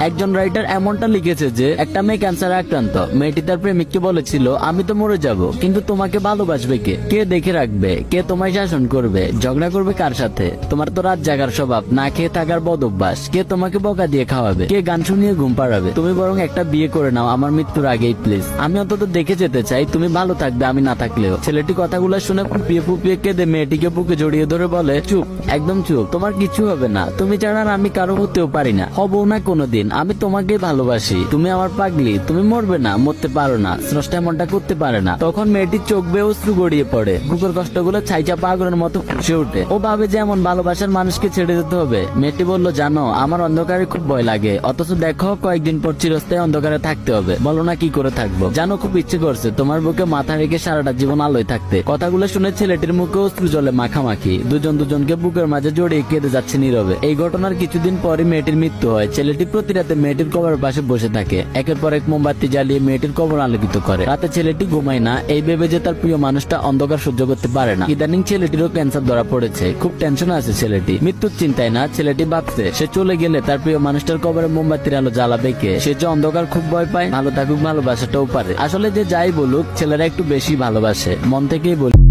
একজন রাইটার এমনটা লিখেছে যে একটা মেয়ে ক্যান্সারে আক্রান্ত, মেয়েটি তার প্রেমিককে বলেছিল আমি তো মরে যাব, কিন্তু তোমাকে ভালোবাসবে কে, কে দেখে রাখবে, কে তোমায় শাসন করবে, ঝগড়া করবে কার সাথে, তোমার তো রাত জাগার স্বভাব, না খেয়ে থাকার বদ অভ্যাস, কে তোমাকে বকা দিয়ে খাওয়াবে, কে গান শুনিয়ে ঘুম পাড়াবে, তুমি বরং একটা বিয়ে করে নাও আমার মৃত্যুর আগেই প্লিজ, আমি অন্তত দেখে যেতে চাই তুমি ভালো থাকবে আমি না থাকলেও। ছেলেটি কথাগুলো শুনে ফুপিয়ে ফুপিয়ে কেঁদে মেয়েটিকে বুকে জড়িয়ে ধরে বলে চুপ, একদম চুপ, তোমার কিছু হবে না, তুমি ছাড়া আমি কারো হতেও পারি না, হবো না কোনোদিন, আমি তোমাকে ভালোবাসি, তুমি আমার পাগলি, তুমি মরবে না, মরতে পারো না, স্রষ্টা এমনটা করতে পারে না। তখন মেয়েটির চোখ বেয়ে অশ্রু গড়িয়ে পড়ে, বুকের কষ্টগুলো ছাইচা পাগলের মতো ফুসে ওঠে, ও ভাবে যে এমন ভালোবাসার মানুষকে ছেড়ে দিতে হবে। মেয়েটি বলল জানো আমার অন্ধকারে খুব ভয় লাগে, অথচ দেখো কয়েকদিন পর চিরস্থায়ী অন্ধকারে থাকতে হবে, বলো না কি করে থাকবো, জানো খুব ইচ্ছে করছে তোমার বুকে মাথা রেখে সারাটা জীবন আলোয় থাকতে। কথাগুলো শুনে ছেলেটির মুখে অশ্রু জলে মাখামাখি, দুজন দুজনকে বুকের মাঝে জড়িয়ে কেঁদে যাচ্ছে নীরবে। এই ঘটনার কিছুদিন পরই মেয়েটির মৃত্যু হয়। ছেলেটি প্রতি রাতে মেয়েটির কবরের পাশে বসে থাকে, একের পর এক মোমবাতি জ্বালিয়ে মেয়েটির কবর আলোকিত করে। রাতে ছেলেটি ঘুমায় না, এই ভেবে যে তার প্রিয় মানুষটা অন্ধকার সহ্য করতে পারে না। ইদানিং ছেলেটিরও ক্যান্সার ধরা পড়েছে, খুব টেনশন আছে ছেলেটি, মৃত্যুর চিন্তায় না, ছেলেটি ভাবছে সে চলে গেলে তার প্রিয় মানুষটার কবরে মোমবাতির আলো জ্বালাবে কে, সে যে অন্ধকার খুব ভয় পায়, ভালো থাকুক ভালোবাসাটাও পারে। আসলে যে যাই বলুক ছেলেরা একটু বেশি ভালোবাসে, মন থেকেই বলি।